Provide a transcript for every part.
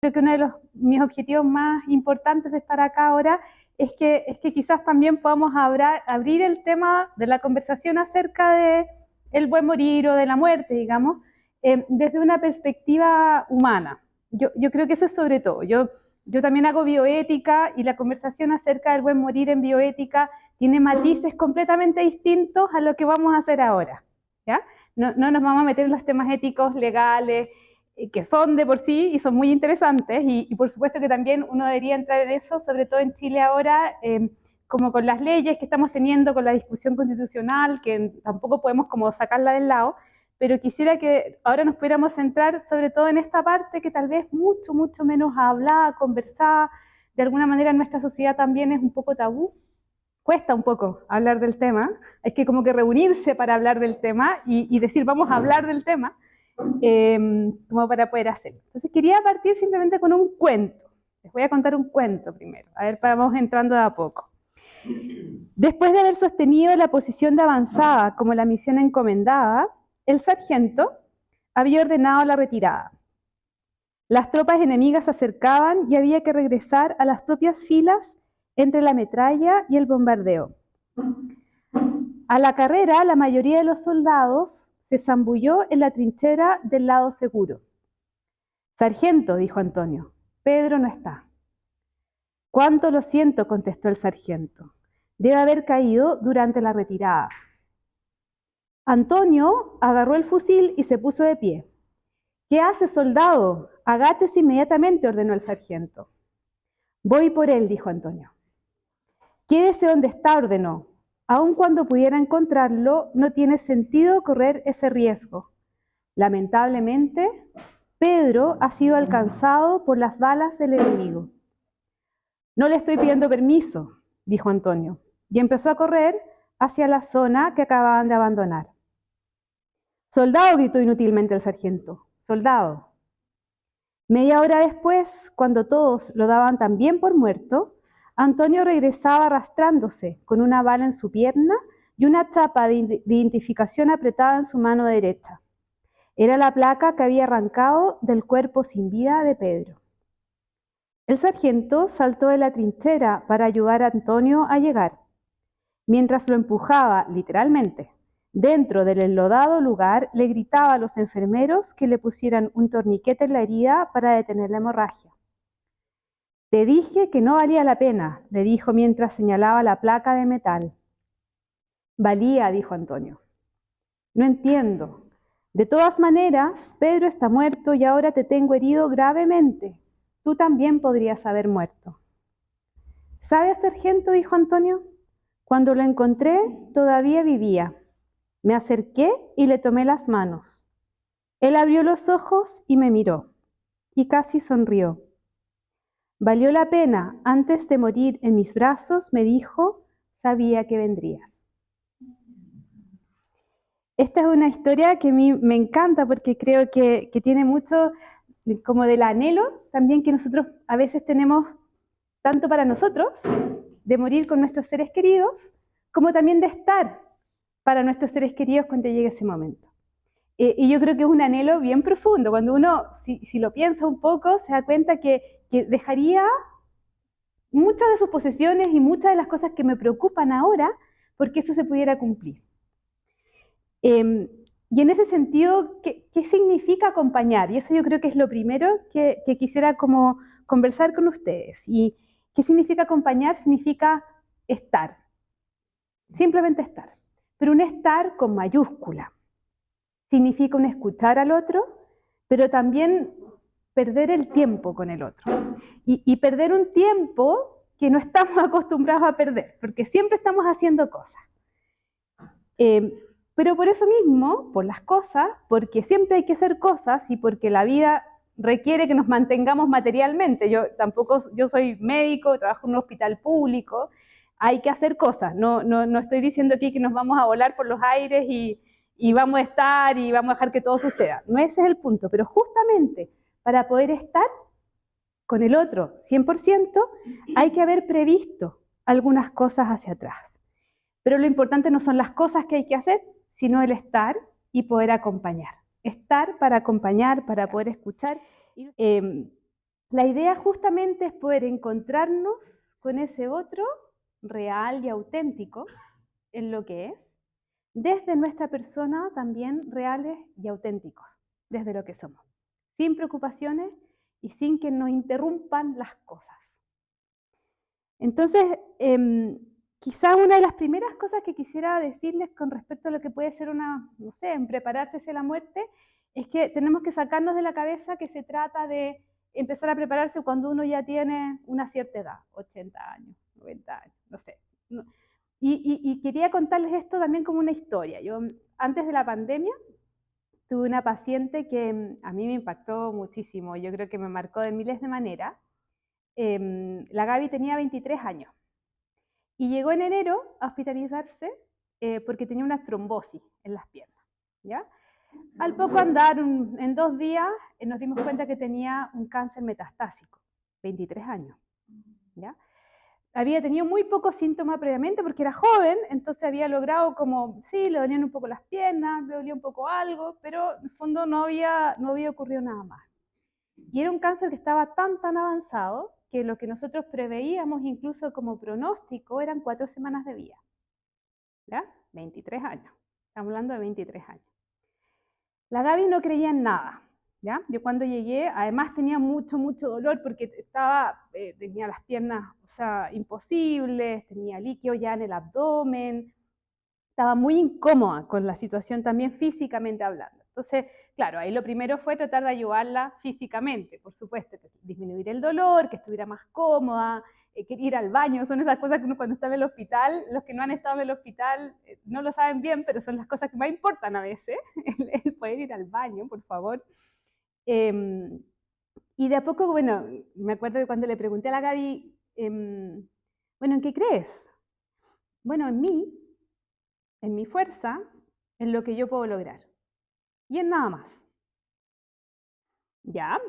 Creo que uno de mis objetivos más importantes de estar acá ahora es que quizás también podamos abrir el tema de la conversación acerca de el buen morir o de la muerte, digamos, desde una perspectiva humana. Yo creo que eso es sobre todo. Yo también hago bioética y la conversación acerca del buen morir en bioética tiene matices completamente distintos a lo que vamos a hacer ahora, ¿ya? No nos vamos a meter en los temas éticos, legales, que son de por sí y son muy interesantes, y por supuesto que también uno debería entrar en eso, sobre todo en Chile ahora, como con las leyes que estamos teniendo, con la discusión constitucional, que tampoco podemos como sacarla del lado, pero quisiera que ahora nos pudiéramos centrar sobre todo en esta parte que tal vez mucho menos hablada, conversada, de alguna manera en nuestra sociedad también es un poco tabú. Cuesta un poco hablar del tema, hay que como que reunirse para hablar del tema y decir vamos a hablar del tema, como para poder hacerlo. Entonces quería partir simplemente con un cuento. Les voy a contar un cuento primero, a ver, vamos entrando de a poco. Después de haber sostenido la posición de avanzada como la misión encomendada, el sargento había ordenado la retirada. Las tropas enemigas se acercaban y había que regresar a las propias filas entre la metralla y el bombardeo. A la carrera, la mayoría de los soldados se zambulló en la trinchera del lado seguro. «Sargento», dijo Antonio, «Pedro no está». «Cuánto lo siento», contestó el sargento. «Debe haber caído durante la retirada». Antonio agarró el fusil y se puso de pie. «¿Qué hace, soldado? Agáchese inmediatamente», ordenó el sargento. «Voy por él», dijo Antonio. «Quédese donde está», ordenó. «Aun cuando pudiera encontrarlo, no tiene sentido correr ese riesgo. Lamentablemente, Pedro ha sido alcanzado por las balas del enemigo». «No le estoy pidiendo permiso», dijo Antonio, y empezó a correr hacia la zona que acababan de abandonar. «Soldado», gritó inútilmente el sargento, «soldado». Media hora después, cuando todos lo daban también por muerto, Antonio regresaba arrastrándose con una bala en su pierna y una chapa de identificación apretada en su mano derecha. Era la placa que había arrancado del cuerpo sin vida de Pedro. El sargento saltó de la trinchera para ayudar a Antonio a llegar. Mientras lo empujaba, literalmente, dentro del enlodado lugar, le gritaba a los enfermeros que le pusieran un torniquete en la herida para detener la hemorragia. «Te dije que no valía la pena», le dijo mientras señalaba la placa de metal. «Valía», dijo Antonio. «No entiendo. De todas maneras, Pedro está muerto y ahora te tengo herido gravemente. Tú también podrías haber muerto». «¿Sabes, sargento?», dijo Antonio. «Cuando lo encontré, todavía vivía. Me acerqué y le tomé las manos. Él abrió los ojos y me miró, y casi sonrió. Valió la pena, antes de morir en mis brazos, me dijo, sabía que vendrías». Esta es una historia que a mí me encanta porque creo que tiene mucho como del anhelo también que nosotros a veces tenemos, tanto para nosotros, de morir con nuestros seres queridos, como también de estar para nuestros seres queridos cuando llegue ese momento. Y yo creo que es un anhelo bien profundo. Cuando uno, si lo piensa un poco, se da cuenta que dejaría muchas de sus posesiones y muchas de las cosas que me preocupan ahora porque eso se pudiera cumplir. Y en ese sentido, ¿qué significa acompañar? Y eso yo creo que es lo primero que quisiera como conversar con ustedes. ¿Y qué significa acompañar? Significa estar, simplemente estar, pero un estar con mayúscula. Significa un escuchar al otro, pero también perder el tiempo con el otro. Y perder un tiempo que no estamos acostumbrados a perder, porque siempre estamos haciendo cosas. Pero por eso mismo, por las cosas, porque siempre hay que hacer cosas y porque la vida requiere que nos mantengamos materialmente. Yo soy médico, trabajo en un hospital público, hay que hacer cosas. No estoy diciendo aquí que nos vamos a volar por los aires y vamos a estar y vamos a dejar que todo suceda. No ese es el punto, pero justamente para poder estar con el otro 100%, hay que haber previsto algunas cosas hacia atrás. Pero lo importante no son las cosas que hay que hacer, sino el estar y poder acompañar. Estar para acompañar, para poder escuchar. La idea justamente es poder encontrarnos con ese otro real y auténtico en lo que es, desde nuestra persona también reales y auténticos, desde lo que somos, sin preocupaciones y sin que nos interrumpan las cosas. Entonces, quizá una de las primeras cosas que quisiera decirles con respecto a lo que puede ser una, no sé, en prepararse hacia la muerte, es que tenemos que sacarnos de la cabeza que se trata de empezar a prepararse cuando uno ya tiene una cierta edad, 80 años, 90 años, no sé. Y quería contarles esto también como una historia. Yo, antes de la pandemia, tuve una paciente que a mí me impactó muchísimo, yo creo que me marcó de miles de maneras. La Gaby tenía 23 años y llegó en enero a hospitalizarse porque tenía una trombosis en las piernas, ¿ya? Al poco andar, en 2 días, nos dimos cuenta que tenía un cáncer metastásico, 23 años, ¿ya? Había tenido muy pocos síntomas previamente porque era joven, entonces había logrado como, sí, le dolían un poco las piernas, le dolía un poco algo, pero en el fondo no había ocurrido nada más. Y era un cáncer que estaba tan avanzado que lo que nosotros preveíamos incluso como pronóstico eran 4 semanas de vida. ¿Ya? 23 años. Estamos hablando de 23 años. La Gaby no creía en nada. ¿Ya? Yo cuando llegué, además tenía mucho dolor porque tenía las piernas, o sea, imposibles, tenía líquido ya en el abdomen, estaba muy incómoda con la situación también físicamente hablando. Entonces, claro, ahí lo primero fue tratar de ayudarla físicamente, por supuesto, disminuir el dolor, que estuviera más cómoda, ir al baño, son esas cosas que uno cuando está en el hospital, los que no han estado en el hospital no lo saben bien, pero son las cosas que más importan a veces, el poder ir al baño, por favor. Y de a poco, bueno, me acuerdo de cuando le pregunté a la Gaby, bueno, ¿en qué crees? Bueno, en mi fuerza, en lo que yo puedo lograr. Y en nada más. ¿Ya?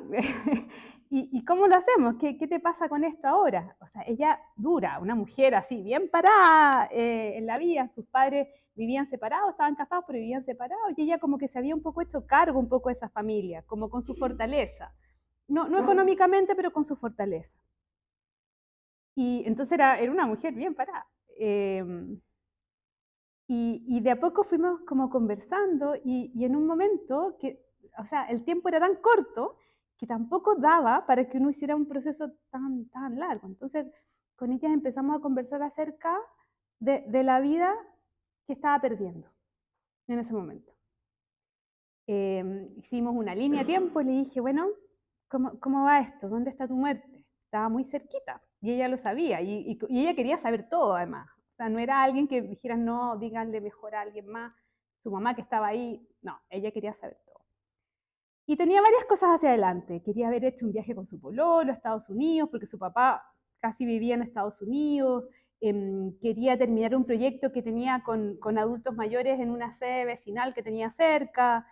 ¿Y cómo lo hacemos? ¿Qué te pasa con esto ahora? O sea, ella dura, una mujer así, bien parada en la vida. Sus padres vivían separados, estaban casados, pero vivían separados. Y ella como que se había un poco hecho cargo un poco de esa familia, como con su fortaleza. No económicamente, pero con su fortaleza. Y entonces era una mujer bien parada. Y de a poco fuimos como conversando y en un momento que, o sea, el tiempo era tan corto que tampoco daba para que uno hiciera un proceso tan largo. Entonces, con ellas empezamos a conversar acerca de la vida que estaba perdiendo en ese momento. Hicimos una línea de tiempo y le dije, bueno, ¿cómo va esto? ¿Dónde está tu muerte? Estaba muy cerquita y ella lo sabía y ella quería saber todo además. O sea, no era alguien que dijera, no, díganle mejor a alguien más, su mamá que estaba ahí. No, ella quería saber todo. Y tenía varias cosas hacia adelante. Quería haber hecho un viaje con su pololo a Estados Unidos, porque su papá casi vivía en Estados Unidos. Quería terminar un proyecto que tenía con adultos mayores en una sede vecinal que tenía cerca.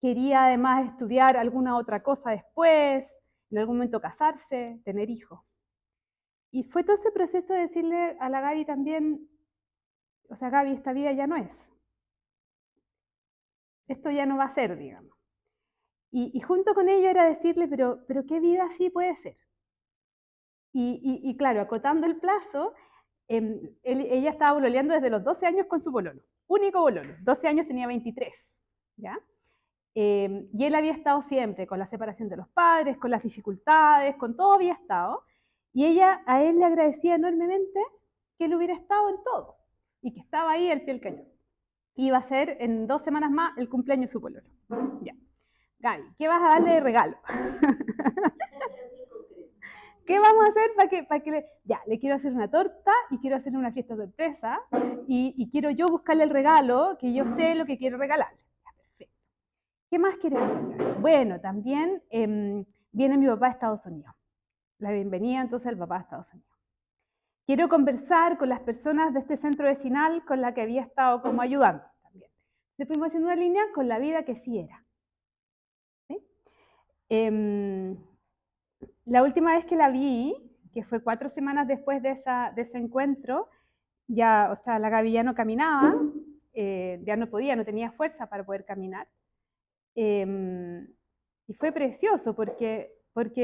Quería además estudiar alguna otra cosa después, en algún momento casarse, tener hijos. Y fue todo ese proceso de decirle a la Gaby también, o sea, Gaby, esta vida ya no es. Esto ya no va a ser, digamos. Y junto con ello era decirle, pero ¿qué vida así puede ser? Y claro, acotando el plazo, ella estaba bololeando desde los 12 años con su pololo, único bololo, 12 años tenía 23, ¿ya? Y él había estado siempre con la separación de los padres, con las dificultades, con todo había estado, y ella a él le agradecía enormemente que él hubiera estado en todo, y que estaba ahí al pie del cañón. Iba a ser en 2 semanas más el cumpleaños de su pololo. Ya. Gaby, ¿qué vas a darle de regalo? ¿Qué vamos a hacer ya, le quiero hacer una torta y quiero hacer una fiesta sorpresa y quiero yo buscarle el regalo que yo sé lo que quiero regalarle? Ya, perfecto. ¿Qué más quieres hacer? Bueno, también viene mi papá a Estados Unidos. La bienvenida entonces al papá a Estados Unidos. Quiero conversar con las personas de este centro vecinal con la que había estado como ayudando también. Entonces fuimos haciendo una línea con la vida que sí era. ¿Sí? La última vez que la vi, que fue 4 semanas después de ese encuentro, ya, o sea, la Gaby ya no caminaba, ya no podía, no tenía fuerza para poder caminar. Y Y fue precioso porque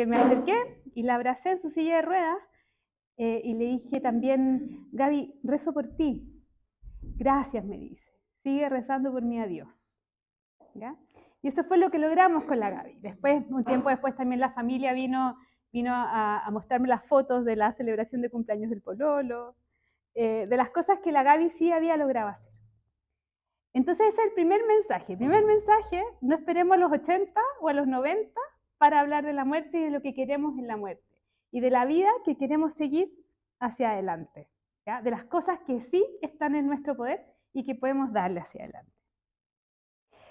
me acerqué y la abracé en su silla de ruedas y le dije también, Gaby, rezo por ti. Gracias, me dice. Sigue rezando por mí a Dios. ¿Ya? Y eso fue lo que logramos con la Gaby. Después, un tiempo después, también la familia vino a mostrarme las fotos de la celebración de cumpleaños del pololo, de las cosas que la Gaby sí había logrado hacer. Entonces ese es el primer mensaje. El primer mensaje, no esperemos a los 80 o a los 90 para hablar de la muerte y de lo que queremos en la muerte. Y de la vida que queremos seguir hacia adelante. ¿Ya? De las cosas que sí están en nuestro poder y que podemos darle hacia adelante.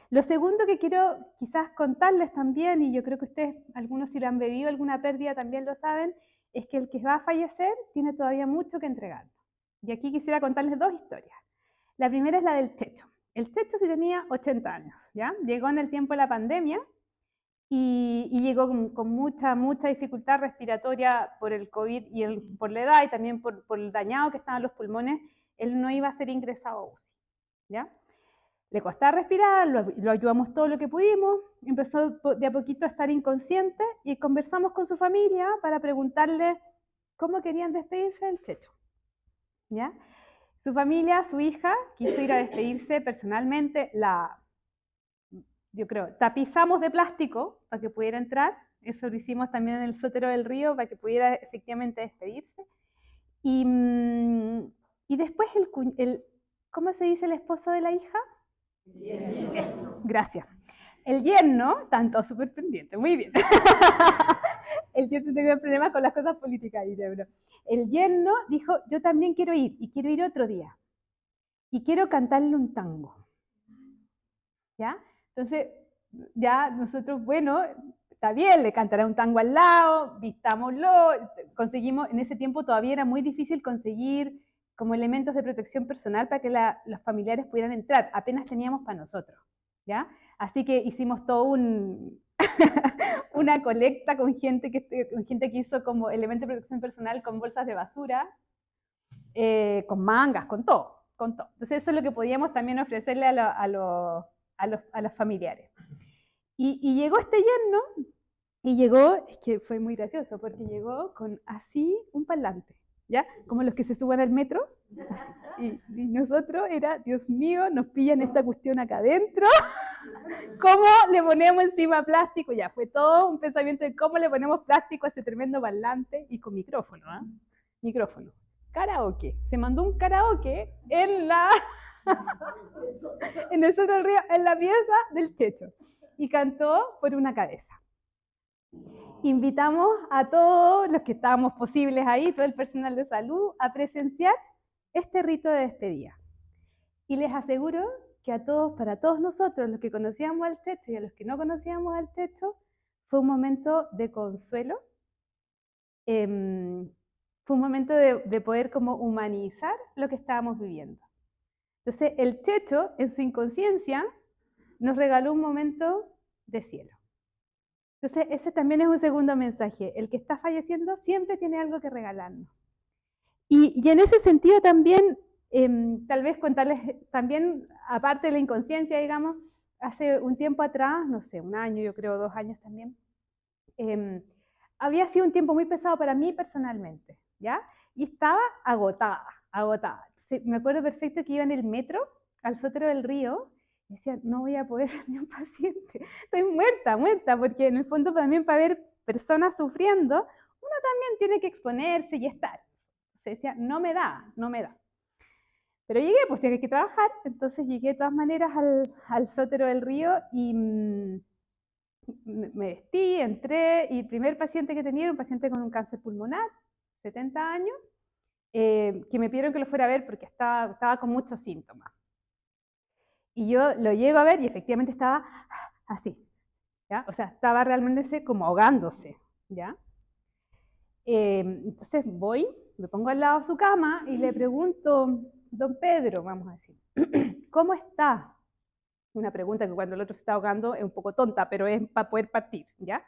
Lo segundo que quiero quizás contarles también, y yo creo que ustedes, algunos si lo han vivido alguna pérdida también lo saben, es que el que va a fallecer tiene todavía mucho que entregar. Y aquí quisiera contarles dos historias. La primera es la del Checho. El Checho sí tenía 80 años, ¿ya? Llegó en el tiempo de la pandemia y llegó con mucha dificultad respiratoria por el COVID y por la edad y también por el dañado que estaban los pulmones. Él no iba a ser ingresado a UCI, ¿ya? Le costaba respirar, lo ayudamos todo lo que pudimos, empezó de a poquito a estar inconsciente y conversamos con su familia para preguntarle cómo querían despedirse del Checho, ¿ya? Su familia, su hija, quiso ir a despedirse personalmente, yo creo, tapizamos de plástico para que pudiera entrar, eso lo hicimos también en el Sótero del Río para que pudiera efectivamente despedirse. Y después ¿cómo se dice el esposo de la hija? Eso, gracias. El yerno, tanto súper pendiente, muy bien. El yerno tenía problemas con las cosas políticas, pero el yerno dijo, yo también quiero ir, y quiero ir otro día. Y quiero cantarle un tango. ¿Ya? Entonces, ya nosotros, bueno, está bien, le cantará un tango al lado, vistámoslo, conseguimos, en ese tiempo todavía era muy difícil conseguir como elementos de protección personal para que los familiares pudieran entrar, apenas teníamos para nosotros, ¿ya? Así que hicimos todo una colecta con gente que hizo como elemento de protección personal con bolsas de basura, con mangas, con todo, con todo. Entonces eso es lo que podíamos también ofrecerle a los familiares. Y llegó este yerno, y llegó, es que fue muy gracioso, porque llegó con así un parlante, ¿ya? Como los que se suban al metro, así. Y nosotros era, Dios mío, nos pillan esta cuestión acá adentro, ¿cómo le ponemos encima plástico? Ya, fue todo un pensamiento de cómo le ponemos plástico a ese tremendo parlante y con micrófono, ¿ah? Micrófono. Karaoke. Se mandó un karaoke en el Sótero del Río, en la pieza del Checho. Y cantó por una cabeza. Invitamos a todos los que estábamos posibles ahí, todo el personal de salud, a presenciar este rito de despedida. Y les aseguro que para todos nosotros, los que conocíamos al Checho y a los que no conocíamos al Checho, fue un momento de consuelo, fue un momento de poder como humanizar lo que estábamos viviendo. Entonces, el Checho, en su inconsciencia, nos regaló un momento de cielo. Entonces, ese también es un segundo mensaje. El que está falleciendo siempre tiene algo que regalarnos. Y en ese sentido también, tal vez contarles, también, aparte de la inconsciencia, digamos, hace un tiempo atrás, no sé, un año, yo creo 2 años también, había sido un tiempo muy pesado para mí personalmente, ¿ya? Y estaba agotada. Me acuerdo perfecto que iba en el metro al Sótero del Río y decía, no voy a poder ver ni un paciente, estoy muerta, porque en el fondo también para ver personas sufriendo, uno también tiene que exponerse y estar. Se decía, no me da. Pero llegué, pues tenía que trabajar, entonces llegué de todas maneras al Sótero del Río y me vestí, entré, y el primer paciente que tenía era un paciente con un cáncer pulmonar, 70 años, que me pidieron que lo fuera a ver porque estaba con muchos síntomas. Y yo lo llego a ver y efectivamente estaba así, ¿ya? O sea, estaba realmente como ahogándose, ¿ya? Entonces me pongo al lado de su cama y le pregunto, don Pedro, vamos a decir, ¿cómo está? Una pregunta que cuando el otro se está ahogando es un poco tonta, pero es para poder partir, ¿ya?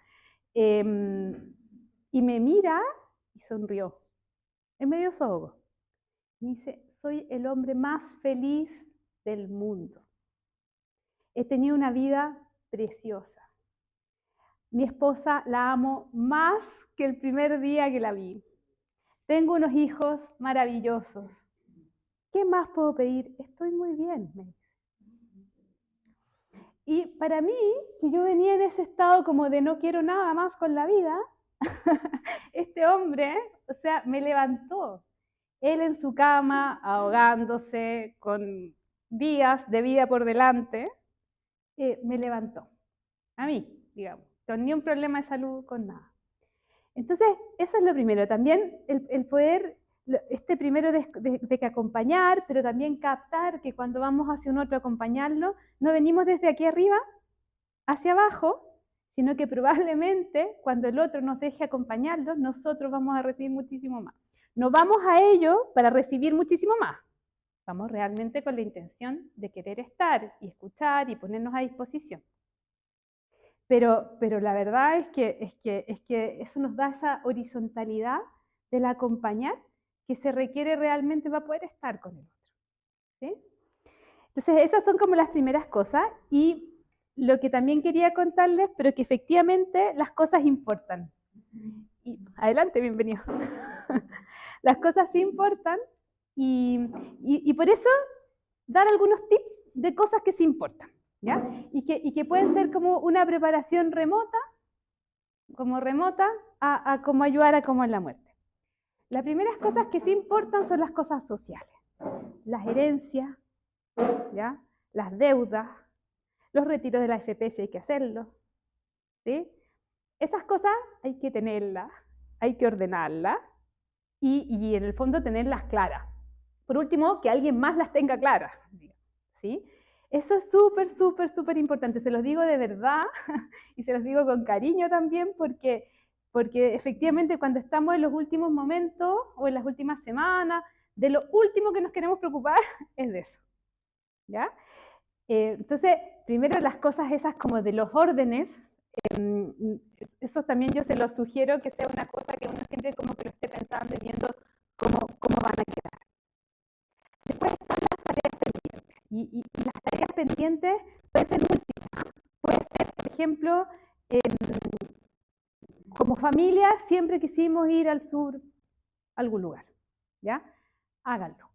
Y me mira y sonrió, en medio de su ahogo. Y dice, soy el hombre más feliz del mundo. He tenido una vida preciosa. Mi esposa la amo más que el primer día que la vi. Tengo unos hijos maravillosos. ¿Qué más puedo pedir? Estoy muy bien, me dice. Y para mí, que yo venía en ese estado como de no quiero nada más con la vida, este hombre, o sea, me levantó. Él en su cama, ahogándose, con días de vida por delante, me levantó. A mí, digamos, con ni un problema de salud, con nada. Entonces, eso es lo primero. También el poder, primero de que acompañar, pero también captar que cuando vamos hacia un otro acompañarlo, no venimos desde aquí arriba hacia abajo, sino que probablemente cuando el otro nos deje acompañarlo, nosotros vamos a recibir muchísimo más. No vamos a ello para recibir muchísimo más. Vamos realmente con la intención de querer estar y escuchar y ponernos a disposición. Pero la verdad es que eso nos da esa horizontalidad del acompañar que se requiere realmente para poder estar con el otro. ¿Sí? Entonces, esas son como las primeras cosas. Y lo que también quería contarles, pero que efectivamente las cosas importan. Y, adelante, bienvenido. Las cosas sí importan y por eso dar algunos tips de cosas que sí importan. ¿Ya? Y que pueden ser como una preparación remota, a cómo ayudar a cómo es la muerte. Las primeras cosas que sí importan son las cosas sociales. Las herencias, ¿ya? Las deudas, los retiros de la AFP si hay que hacerlos. ¿Sí? Esas cosas hay que tenerlas, hay que ordenarlas y en el fondo tenerlas claras. Por último, que alguien más las tenga claras. ¿Sí? Eso es súper, súper, súper importante. Se los digo de verdad y se los digo con cariño también porque efectivamente cuando estamos en los últimos momentos o en las últimas semanas, de lo último que nos queremos preocupar es de eso. ¿Ya? Entonces, primero las cosas esas como de los órdenes, eso también yo se los sugiero que sea una cosa que uno siempre como que lo esté pensando y viendo cómo van a quedar. Después están las tareas pendientes. Y las tareas pendientes pueden ser múltiples. Puede ser, por ejemplo, como familia siempre quisimos ir al sur, a algún lugar. ¿Ya? Háganlo.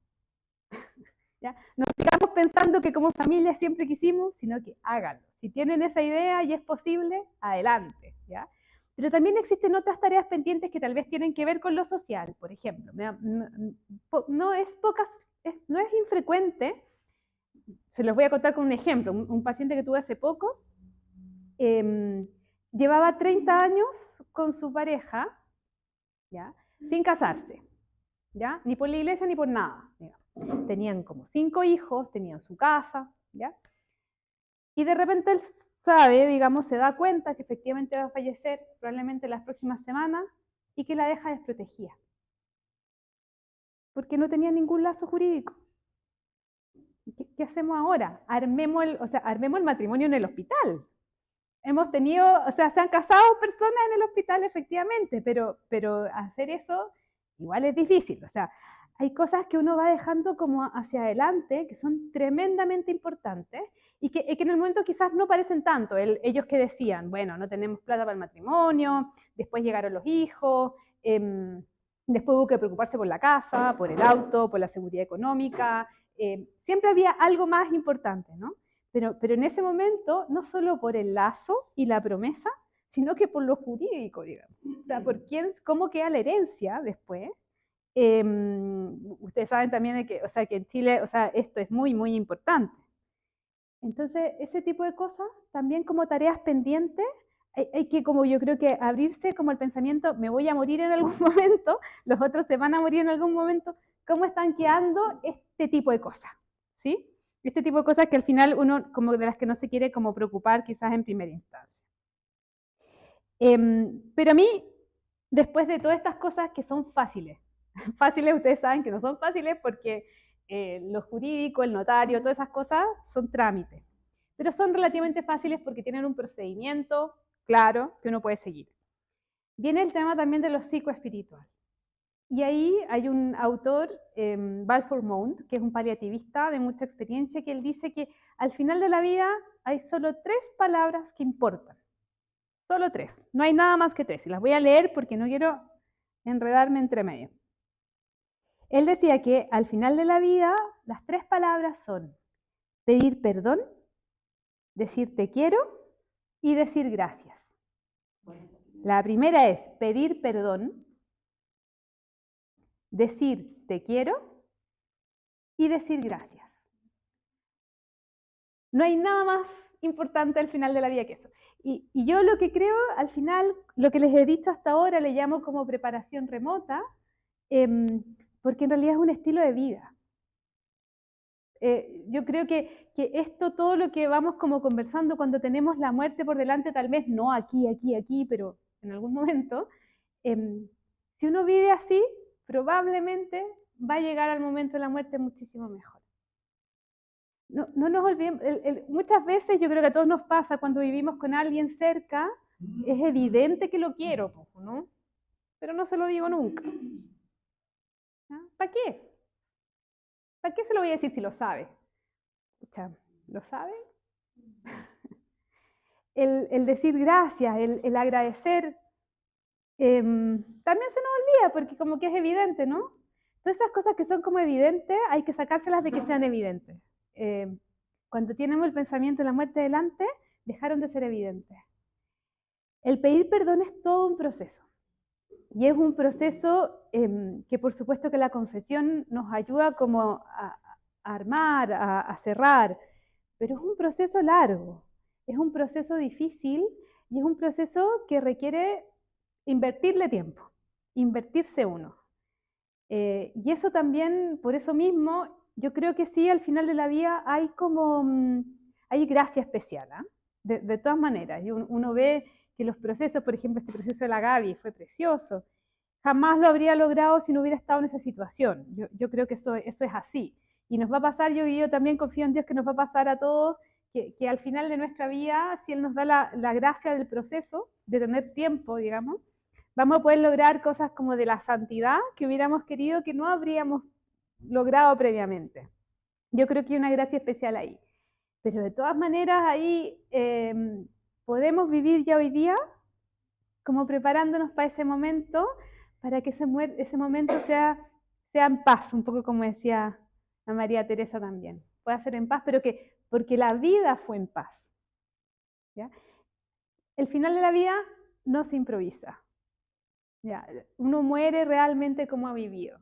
¿Ya? No sigamos pensando que como familia siempre quisimos, sino que háganlo. Si tienen esa idea y es posible, adelante. ¿Ya? Pero también existen otras tareas pendientes que tal vez tienen que ver con lo social, por ejemplo. No es infrecuente, se los voy a contar con un ejemplo. Un paciente que tuve hace poco llevaba 30 años con su pareja, ¿ya? Sin casarse, ¿ya? Ni por la iglesia ni por nada. Digamos. Tenían como 5 hijos, tenían su casa, ¿ya? Y de repente él sabe, digamos, se da cuenta que efectivamente va a fallecer probablemente las próximas semanas y que la deja desprotegida. Porque no tenía ningún lazo jurídico. ¿Qué hacemos ahora? Armemos el matrimonio en el hospital. Hemos tenido, o sea, se han casado personas en el hospital efectivamente, pero hacer eso igual es difícil. O sea, hay cosas que uno va dejando como hacia adelante que son tremendamente importantes y que en el momento quizás no parecen tanto. Ellos que decían, bueno, no tenemos plata para el matrimonio, después llegaron los hijos, después hubo que preocuparse por la casa, por el auto, por la seguridad económica. Siempre había algo más importante, ¿no? Pero en ese momento, no solo por el lazo y la promesa, sino que por lo jurídico, digamos. O sea, por cómo queda la herencia después. Ustedes saben también de que, o sea, que en Chile, o sea, esto es muy, muy importante. Entonces, ese tipo de cosas, también como tareas pendientes, hay que, como yo creo que abrirse como el pensamiento, me voy a morir en algún momento, los otros se van a morir en algún momento, ¿cómo están quedando este tipo de cosas? ¿Sí? Este tipo de cosas que al final uno, como de las que no se quiere como preocupar quizás en primera instancia. Pero a mí, después de todas estas cosas que son fáciles, fáciles ustedes saben que no son fáciles porque lo jurídico, el notario, todas esas cosas son trámites, pero son relativamente fáciles porque tienen un procedimiento claro que uno puede seguir. Viene el tema también de lo psicoespiritual. Y ahí hay un autor, Balfour Mount, que es un paliativista de mucha experiencia, que él dice que al final de la vida hay solo 3 palabras que importan. Solo 3. No hay nada más que 3. Y las voy a leer porque no quiero enredarme entre medio. Él decía que al final de la vida las 3 palabras son pedir perdón, decir te quiero y decir gracias. La primera es pedir perdón, decir te quiero y decir gracias. No hay nada más importante al final de la vida que eso. Y yo lo que creo, al final, lo que les he dicho hasta ahora, le llamo como preparación remota, porque en realidad es un estilo de vida. Yo creo que esto, todo lo que vamos como conversando cuando tenemos la muerte por delante, tal vez no aquí, pero en algún momento, si uno vive así, probablemente va a llegar al momento de la muerte muchísimo mejor. No nos olvidemos, muchas veces yo creo que a todos nos pasa cuando vivimos con alguien cerca, es evidente que lo quiero, ¿no? Pero no se lo digo nunca. ¿Para qué? ¿Para qué se lo voy a decir si lo sabe? Escucha, ¿lo sabe? El decir gracias, el agradecer, también se nos olvida porque como que es evidente, ¿no? Todas esas cosas que son como evidentes, hay que sacárselas de que sean evidentes. Cuando tenemos el pensamiento de la muerte delante, dejaron de ser evidentes. El pedir perdón es todo un proceso. Y es un proceso que por supuesto que la confesión nos ayuda como a armar, a cerrar, pero es un proceso largo, es un proceso difícil y es un proceso que requiere invertirle tiempo, invertirse uno. Y eso también, por eso mismo, yo creo que sí, al final de la vida hay como, hay gracia especial, ¿eh? De todas maneras, y uno ve que los procesos, por ejemplo, este proceso de la Gaby fue precioso, jamás lo habría logrado si no hubiera estado en esa situación. Yo creo que eso es así. Y nos va a pasar, yo también confío en Dios que nos va a pasar a todos, que al final de nuestra vida, si Él nos da la gracia del proceso, de tener tiempo, digamos, vamos a poder lograr cosas como de la santidad que hubiéramos querido que no habríamos logrado previamente. Yo creo que hay una gracia especial ahí. Pero de todas maneras ahí podemos vivir ya hoy día como preparándonos para ese momento, para que ese momento sea en paz, un poco como decía la María Teresa también. Pueda ser en paz, pero que porque la vida fue en paz. ¿Ya? El final de la vida no se improvisa. ¿Ya? Uno muere realmente como ha vivido.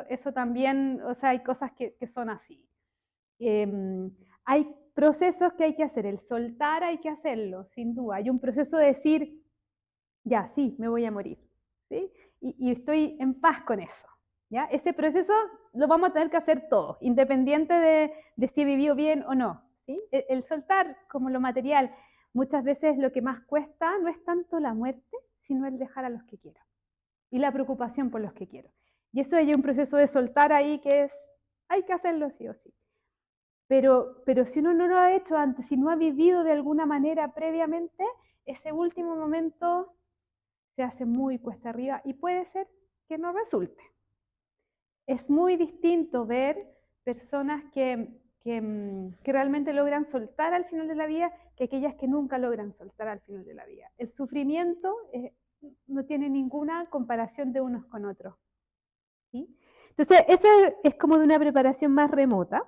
Eso también, o sea, hay cosas que son así. Hay procesos que hay que hacer, el soltar hay que hacerlo, sin duda. Hay un proceso de decir, ya, sí, me voy a morir, ¿sí? Y estoy en paz con eso, ¿ya? Ese proceso lo vamos a tener que hacer todos, independiente de si he vivido bien o no, ¿sí? El soltar como lo material, muchas veces lo que más cuesta no es tanto la muerte, sino el dejar a los que quiero y la preocupación por los que quiero. Y eso hay un proceso de soltar ahí que es, hay que hacerlo sí o sí. Pero si uno no lo ha hecho antes, si no ha vivido de alguna manera previamente, ese último momento se hace muy cuesta arriba y puede ser que no resulte. Es muy distinto ver personas que realmente logran soltar al final de la vida que aquellas que nunca logran soltar al final de la vida. El sufrimiento no tiene ninguna comparación de unos con otros. ¿Sí? Entonces, eso es como de una preparación más remota.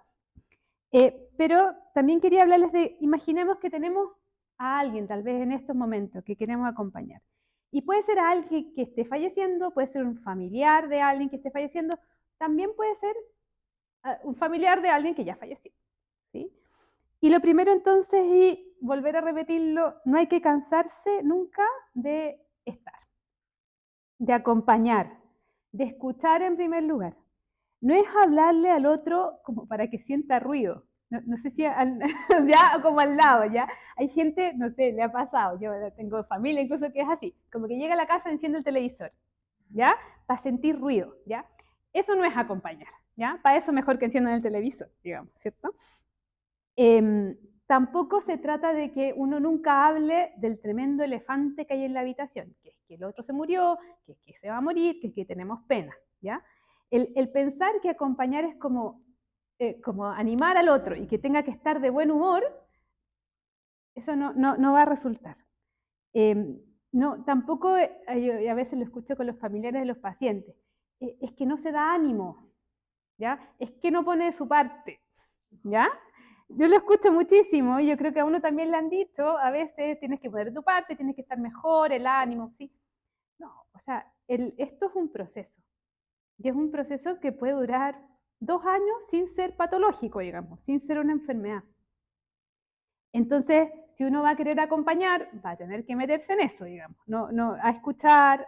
Pero también quería hablarles de, imaginemos que tenemos a alguien, tal vez en estos momentos, que queremos acompañar. Y puede ser alguien que esté falleciendo, puede ser un familiar de alguien que esté falleciendo, también puede ser un familiar de alguien que ya falleció. ¿Sí? Y lo primero entonces, y volver a repetirlo, no hay que cansarse nunca de estar, de acompañar, de escuchar en primer lugar. No es hablarle al otro como para que sienta ruido. No sé si ya como al lado, ya. Hay gente, no sé, le ha pasado, yo tengo familia incluso que es así, como que llega a la casa, enciende el televisor, ¿ya? Para sentir ruido, ¿ya? Eso no es acompañar, ¿ya? Para eso mejor que enciendan el televisor, digamos, ¿cierto? Tampoco se trata de que uno nunca hable del tremendo elefante que hay en la habitación, que es que el otro se murió, que es que se va a morir, que es que tenemos pena, ¿ya? El pensar que acompañar es como animar al otro y que tenga que estar de buen humor, eso no va a resultar. No, tampoco, yo a veces lo escucho con los familiares de los pacientes, es que no se da ánimo, ¿ya? Es que no pone de su parte, ¿ya? Yo lo escucho muchísimo y yo creo que a uno también le han dicho, a veces tienes que poner de tu parte, tienes que estar mejor, el ánimo, ¿sí? No, o sea, esto es un proceso, y es un proceso que puede durar 2 años sin ser patológico, digamos, sin ser una enfermedad. Entonces, si uno va a querer acompañar, va a tener que meterse en eso, digamos, a escuchar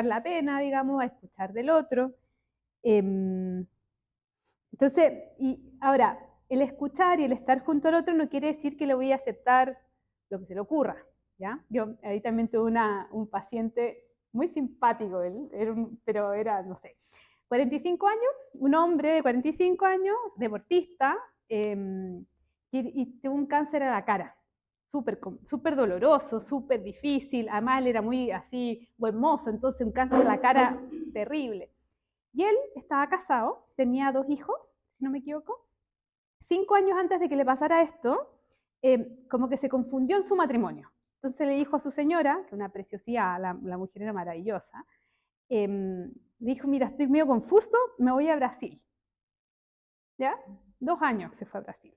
la pena, digamos, a escuchar del otro. Entonces, y ahora, el escuchar y el estar junto al otro no quiere decir que le voy a aceptar lo que se le ocurra, ¿ya? Yo ahí también tuve un paciente muy simpático, pero era, no sé, 45 años, un hombre de 45 años, deportista, y tuvo un cáncer a la cara, súper doloroso, súper difícil, además él era muy así, buen mozo, entonces un cáncer a la cara terrible. Y él estaba casado, tenía 2 hijos, si no me equivoco. 5 años antes de que le pasara esto, como que se confundió en su matrimonio. Entonces le dijo a su señora, que una preciosidad, la mujer era maravillosa, le dijo, mira, estoy medio confuso, me voy a Brasil. ¿Ya? 2 años se fue a Brasil.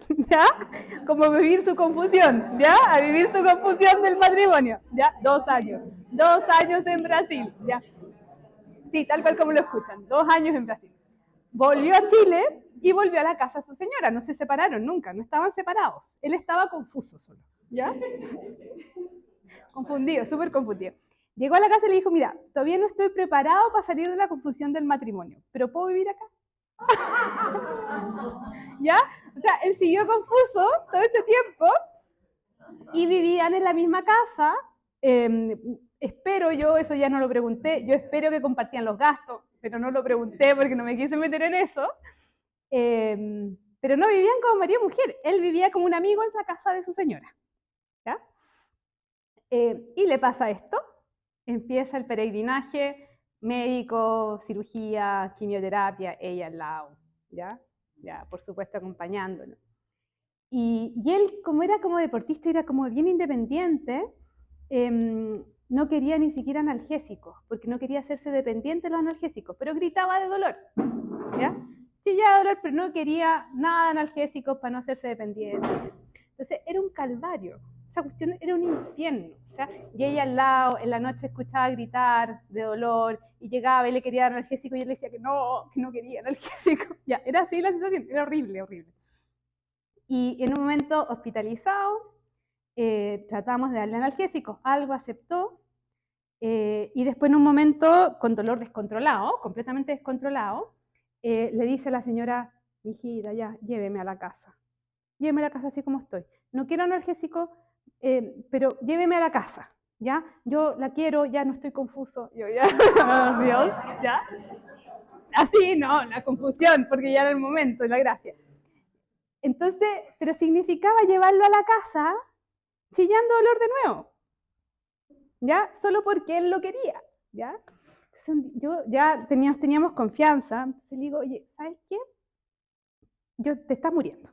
¿Ya? Como vivir su confusión, ¿ya? A vivir su confusión del matrimonio, ¿ya? 2 años. 2 años en Brasil, ¿ya? Sí, tal cual como lo escuchan, 2 años en Brasil. Volvió a Chile y volvió a la casa de su señora. No se separaron nunca, no estaban separados. Él estaba confuso solo, ¿ya? Confundido, súper confundido. Llegó a la casa y le dijo, mira, todavía no estoy preparado para salir de la confusión del matrimonio, pero ¿puedo vivir acá? ¿Ya? O sea, él siguió confuso todo ese tiempo y vivían en la misma casa. Espero yo, eso ya no lo pregunté, yo espero que compartían los gastos, pero no lo pregunté porque no me quise meter en eso. Pero no vivían como marido y mujer, él vivía como un amigo en la casa de su señora. ¿Ya? Y le pasa esto, empieza el peregrinaje, médico, cirugía, quimioterapia, ella al lado, ¿ya? Ya, por supuesto acompañándolo. Y él, como era como deportista, era como bien independiente, no quería ni siquiera analgésicos, porque no quería hacerse dependiente de los analgésicos, pero gritaba de dolor, ¿ya? Chillaba de dolor, pero no quería nada de analgésicos para no hacerse dependiente. Entonces era un calvario, esa cuestión era un infierno, ¿ya? Y ella al lado, en la noche escuchaba gritar de dolor, y llegaba y le quería dar analgésico, y él le decía que no quería analgésico, ya, era así la situación, era horrible, horrible. Y en un momento hospitalizado, tratamos de darle analgésicos, algo aceptó, y después en un momento, con dolor descontrolado, completamente descontrolado, le dice a la señora, hijita, ya, lléveme a la casa. Lléveme a la casa así como estoy. No quiero analgésico, pero lléveme a la casa, ¿ya? Yo la quiero, ya no estoy confuso. Yo ya, oh, Dios, ¿ya? Así, no, la confusión, porque ya era el momento, la gracia. Entonces, pero significaba llevarlo a la casa chillando dolor de nuevo, ¿ya? Solo porque él lo quería, ¿ya? Yo ya teníamos confianza, entonces le digo, oye, ¿sabes qué? Yo te estás muriendo,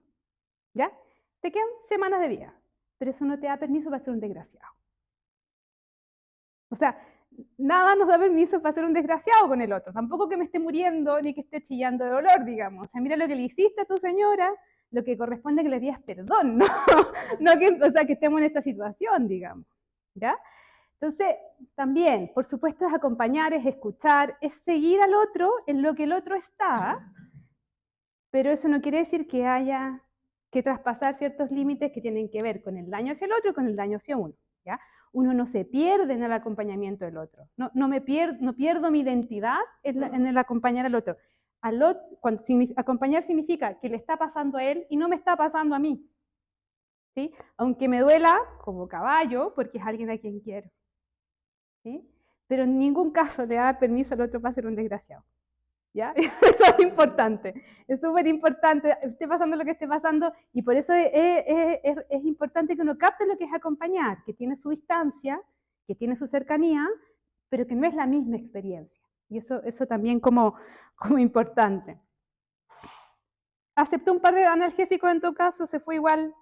¿ya? Te quedan semanas de vida, pero eso no te da permiso para ser un desgraciado. O sea, nada nos da permiso para ser un desgraciado con el otro, tampoco que me esté muriendo ni que esté chillando de dolor, digamos. O sea, mira lo que le hiciste a tu señora, lo que corresponde que le pidas perdón, ¿no? No que, o sea, que estemos en esta situación, digamos, ¿ya? Entonces, también, por supuesto, es acompañar, es escuchar, es seguir al otro en lo que el otro está, pero eso no quiere decir que haya que traspasar ciertos límites que tienen que ver con el daño hacia el otro y con el daño hacia uno, ¿ya? Uno no se pierde en el acompañamiento del otro, no pierdo mi identidad en el acompañar al otro. Acompañar significa que le está pasando a él y no me está pasando a mí, ¿sí? Aunque me duela como caballo, porque es alguien a quien quiero, ¿sí? Pero en ningún caso le da permiso al otro para ser un desgraciado, ¿ya? Eso es importante, es súper importante, esté pasando lo que esté pasando, y por eso es importante que uno capte lo que es acompañar, que tiene su distancia, que tiene su cercanía, pero que no es la misma experiencia, y eso también como importante. Aceptó un par de analgésicos en tu caso, se fue igual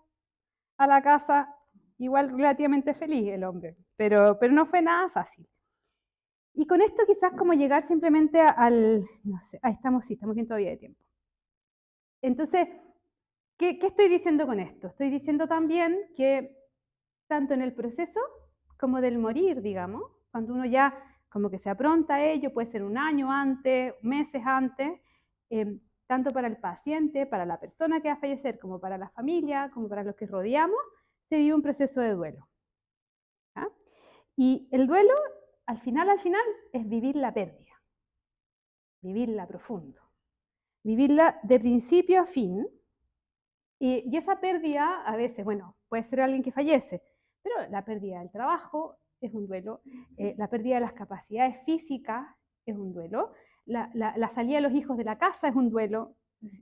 a la casa, igual relativamente feliz el hombre, pero no fue nada fácil. Y con esto quizás como llegar simplemente no sé, estamos bien todavía de tiempo. Entonces, ¿qué estoy diciendo con esto? Estoy diciendo también que tanto en el proceso como del morir, digamos, cuando uno ya como que se apronta a ello, puede ser un año antes, meses antes, tanto para el paciente, para la persona que va a fallecer, como para la familia, como para los que rodeamos, se vive un proceso de duelo. ¿Ah? Y el duelo, al final, es vivir la pérdida, vivirla profundo, vivirla de principio a fin. Y esa pérdida, a veces, bueno, puede ser alguien que fallece, pero la pérdida del trabajo es un duelo, la pérdida de las capacidades físicas es un duelo, la salida de los hijos de la casa es un duelo.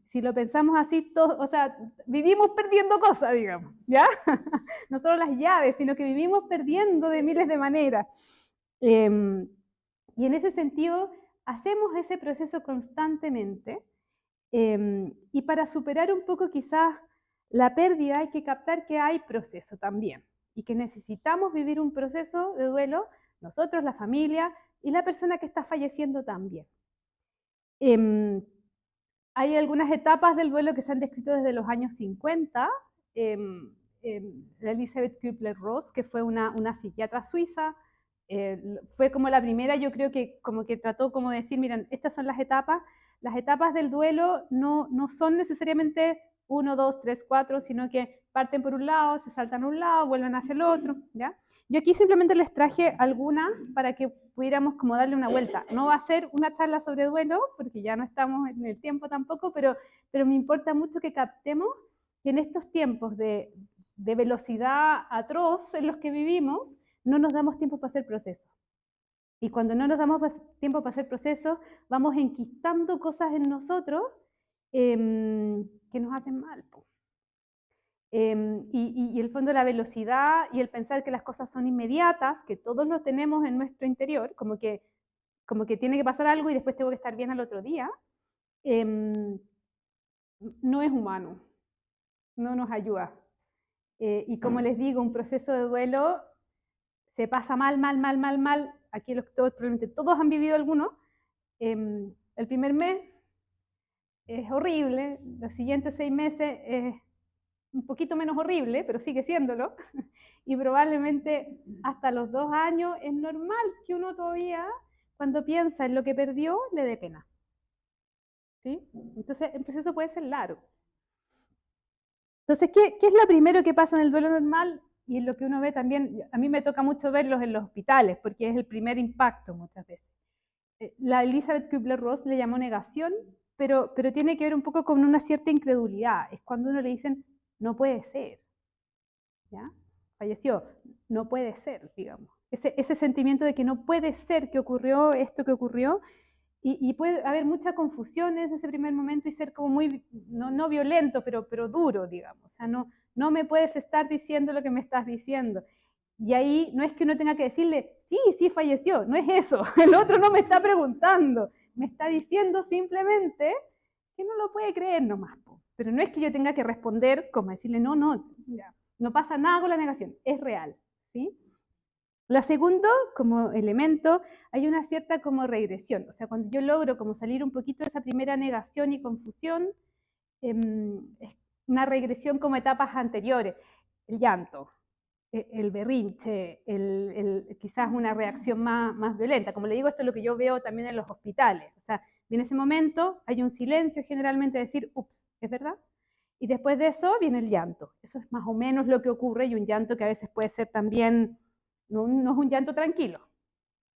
Si lo pensamos así, todo, o sea, vivimos perdiendo cosas, digamos, ¿ya? No solo las llaves, sino que vivimos perdiendo de miles de maneras. Y en ese sentido, hacemos ese proceso constantemente. Y para superar un poco quizás la pérdida hay que captar que hay proceso también y que necesitamos vivir un proceso de duelo, nosotros, la familia y la persona que está falleciendo también. Hay algunas etapas del duelo que se han descrito desde los años 50. Elisabeth Kübler-Ross, que fue una psiquiatra suiza, fue como la primera, yo creo que como que trató como de decir, miren, estas son las etapas. Las etapas del duelo no son necesariamente 1, 2, 3, 4, sino que parten por un lado, se saltan a un lado, vuelven hacia el otro, ¿ya? Yo aquí simplemente les traje algunas para que pudiéramos como darle una vuelta. No va a ser una charla sobre duelo, porque ya no estamos en el tiempo tampoco, pero me importa mucho que captemos que en estos tiempos de velocidad atroz en los que vivimos, no nos damos tiempo para hacer procesos. Y cuando no nos damos tiempo para hacer procesos, vamos enquistando cosas en nosotros que nos hacen mal. Y el fondo de la velocidad y el pensar que las cosas son inmediatas, que todos lo tenemos en nuestro interior, como que tiene que pasar algo y después tengo que estar bien al otro día, no es humano, no nos ayuda. Y como les digo, un proceso de duelo se pasa mal, aquí probablemente todos han vivido alguno, el primer mes es horrible, los siguientes 6 meses es un poquito menos horrible, pero sigue siéndolo, y probablemente hasta los 2 años es normal que uno todavía, cuando piensa en lo que perdió, le dé pena. ¿Sí? Entonces el proceso puede ser largo. Entonces, ¿qué es lo primero que pasa en el duelo normal? Y en lo que uno ve también, a mí me toca mucho verlos en los hospitales, porque es el primer impacto muchas veces. La Elisabeth Kübler-Ross le llamó negación, pero tiene que ver un poco con una cierta incredulidad. Es cuando uno le dicen, no puede ser, ¿ya? Falleció, no puede ser, digamos. Ese sentimiento de que no puede ser que ocurrió esto que ocurrió, y puede haber mucha confusión en ese primer momento y ser como muy, no violento, pero duro, digamos. O sea, no me puedes estar diciendo lo que me estás diciendo. Y ahí no es que uno tenga que decirle, sí, falleció, no es eso. El otro no me está preguntando, me está diciendo simplemente que no lo puede creer nomás. Pero no es que yo tenga que responder como decirle, no, ya, no pasa nada con la negación, es real, ¿sí? La segunda, como elemento, hay una cierta como regresión, o sea, cuando yo logro como salir un poquito de esa primera negación y confusión, es una regresión como etapas anteriores, el llanto, el berrinche, quizás una reacción más violenta. Como le digo, esto es lo que yo veo también en los hospitales, o sea, en ese momento hay un silencio generalmente, decir, ups, ¿es verdad? Y después de eso viene el llanto, eso es más o menos lo que ocurre, y un llanto que a veces puede ser también no es un llanto tranquilo,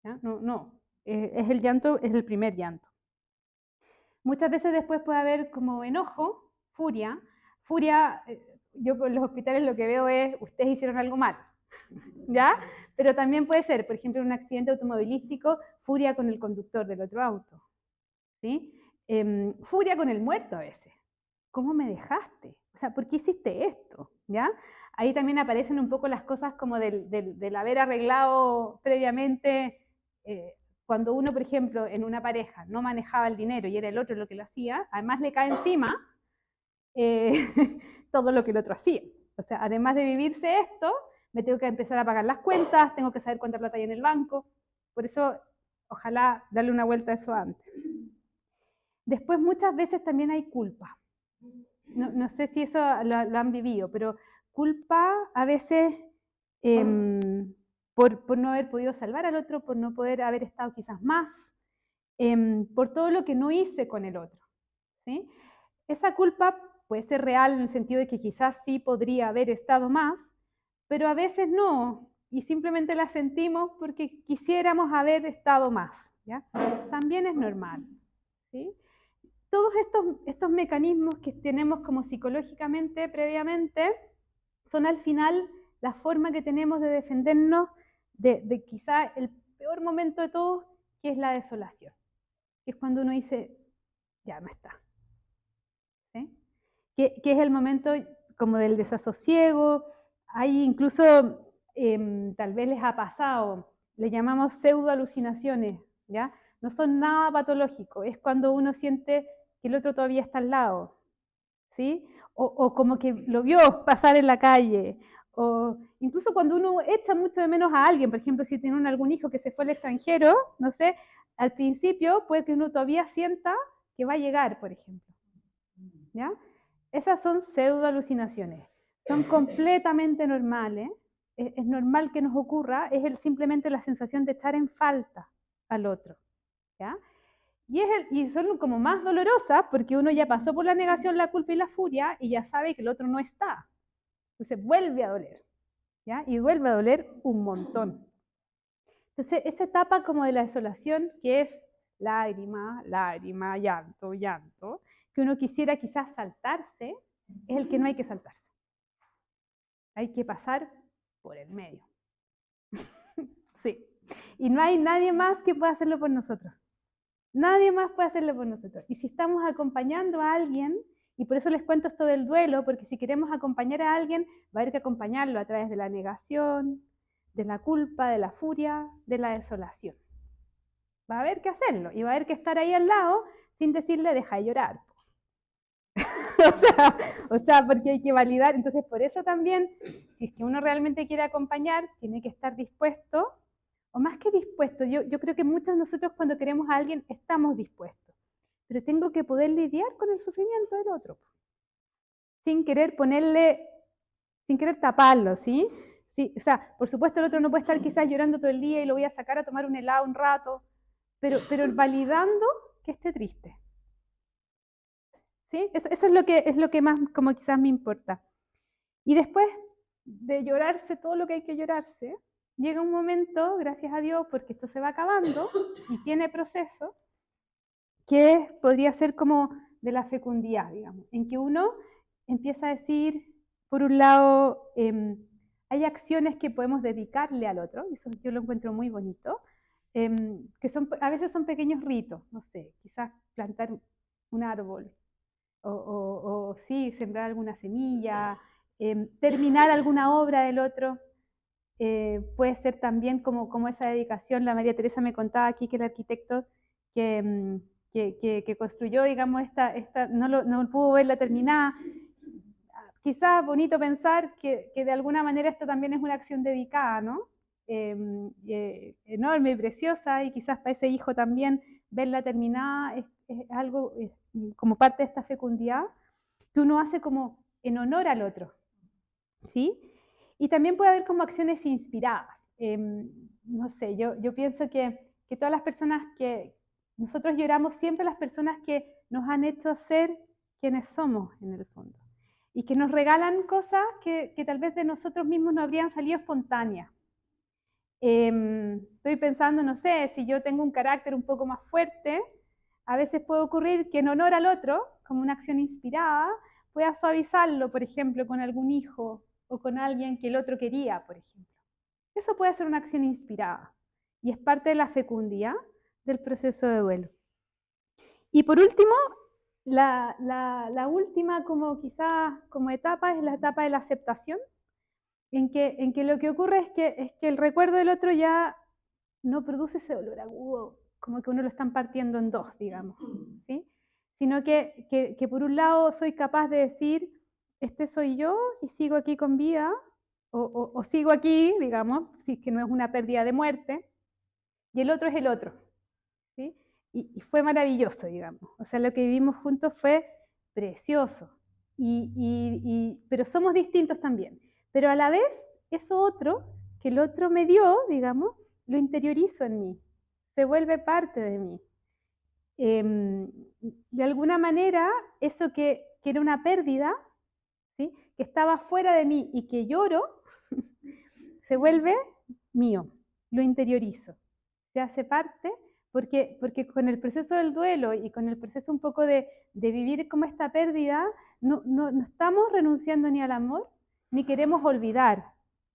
¿ya? No, es el llanto, es el primer llanto. Muchas veces después puede haber como enojo, furia. Furia, yo con los hospitales lo que veo es, ustedes hicieron algo mal, ¿ya? Pero también puede ser, por ejemplo, en un accidente automovilístico, furia con el conductor del otro auto, ¿sí? Furia con el muerto a veces. ¿Cómo me dejaste? O sea, ¿por qué hiciste esto? ¿Ya? Ahí también aparecen un poco las cosas como del haber arreglado previamente, cuando uno, por ejemplo, en una pareja no manejaba el dinero y era el otro lo que lo hacía, además le cae encima eh, todo lo que el otro hacía. O sea, además de vivirse esto, me tengo que empezar a pagar las cuentas, tengo que saber cuánta plata hay en el banco. Por eso, ojalá darle una vuelta a eso antes. Después, muchas veces también hay culpa. No sé si eso lo han vivido, pero culpa a veces por no haber podido salvar al otro, por no poder haber estado quizás más, por todo lo que no hice con el otro. ¿Sí? Esa culpa puede ser real en el sentido de que quizás sí podría haber estado más, pero a veces no, y simplemente la sentimos porque quisiéramos haber estado más. ¿Ya? También es normal. ¿Sí? Todos estos mecanismos que tenemos como psicológicamente previamente son al final la forma que tenemos de defendernos de quizá el peor momento de todos, que es la desolación, que es cuando uno dice, ya no está. ¿Sí? Que es el momento como del desasosiego. Hay incluso, tal vez les ha pasado, le llamamos pseudoalucinaciones, ¿ya? No son nada patológico, es cuando uno siente que el otro todavía está al lado, ¿sí? O como que lo vio pasar en la calle, o incluso cuando uno echa mucho de menos a alguien, por ejemplo, si tiene algún hijo que se fue al extranjero, no sé, al principio puede que uno todavía sienta que va a llegar, por ejemplo, ¿ya? Esas son pseudoalucinaciones, son completamente normales, es normal que nos ocurra, es simplemente la sensación de echar en falta al otro, ¿ya? Y son como más dolorosas porque uno ya pasó por la negación, la culpa y la furia y ya sabe que el otro no está. Entonces vuelve a doler, ¿ya? Y vuelve a doler un montón. Entonces esa etapa como de la desolación, que es lágrima, lágrima, llanto, llanto, que uno quisiera quizás saltarse, es el que no hay que saltarse. Hay que pasar por el medio. Sí. Y no hay nadie más que pueda hacerlo por nosotros. Nadie más puede hacerlo por nosotros. Y si estamos acompañando a alguien, y por eso les cuento esto del duelo, porque si queremos acompañar a alguien, va a haber que acompañarlo a través de la negación, de la culpa, de la furia, de la desolación. Va a haber que hacerlo, y va a haber que estar ahí al lado sin decirle deja de llorar. o sea, porque hay que validar. Entonces, por eso también, si es que uno realmente quiere acompañar, tiene que estar dispuesto, o más que dispuesto, yo creo que muchos de nosotros cuando queremos a alguien estamos dispuestos, pero tengo que poder lidiar con el sufrimiento del otro, sin querer ponerle, sin querer taparlo, ¿sí? Sí, o sea, por supuesto el otro no puede estar quizás llorando todo el día y lo voy a sacar a tomar un helado un rato, pero validando que esté triste. ¿Sí? Eso es lo que más como quizás me importa. Y después de llorarse todo lo que hay que llorarse, llega un momento, gracias a Dios, porque esto se va acabando y tiene proceso, que podría ser como de la fecundidad, digamos, en que uno empieza a decir, por un lado, hay acciones que podemos dedicarle al otro, y eso yo lo encuentro muy bonito, que a veces son pequeños ritos, no sé, quizás plantar un árbol, o sí, sembrar alguna semilla, terminar alguna obra del otro. Puede ser también como esa dedicación. La María Teresa me contaba aquí que el arquitecto que construyó, digamos, no pudo verla terminada. Quizás bonito pensar que de alguna manera esto también es una acción dedicada, ¿no? Enorme y preciosa, y quizás para ese hijo también verla terminada es algo como parte de esta fecundidad que uno hace como en honor al otro, ¿sí? Y también puede haber como acciones inspiradas. No sé, yo pienso que todas las personas que nosotros lloramos, siempre las personas que nos han hecho ser quienes somos en el fondo. Y que nos regalan cosas que tal vez de nosotros mismos no habrían salido espontáneas. Estoy pensando, no sé, si yo tengo un carácter un poco más fuerte, a veces puede ocurrir que en honor al otro, como una acción inspirada, pueda suavizarlo, por ejemplo, con algún hijo o con alguien que el otro quería, por ejemplo. Eso puede ser una acción inspirada y es parte de la fecundidad del proceso de duelo. Y por último, la última como quizás como etapa es la etapa de la aceptación, en que lo que ocurre es que el recuerdo del otro ya no produce ese dolor agudo, como que uno lo están partiendo en dos, digamos, ¿sí? Sino que por un lado soy capaz de decir, este soy yo y sigo aquí con vida, o sigo aquí, digamos, si es que no es una pérdida de muerte, y el otro es el otro, ¿sí? Y fue maravilloso, digamos. O sea, lo que vivimos juntos fue precioso. Pero somos distintos también. Pero a la vez, eso otro, que el otro me dio, digamos, lo interiorizo en mí. Se vuelve parte de mí. De alguna manera, eso que era una pérdida, ¿sí? Que estaba fuera de mí y que lloro, se vuelve mío, lo interiorizo, se hace parte, porque con el proceso del duelo y con el proceso un poco de vivir como esta pérdida, no estamos renunciando ni al amor, ni queremos olvidar,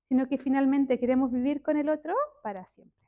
sino que finalmente queremos vivir con el otro para siempre.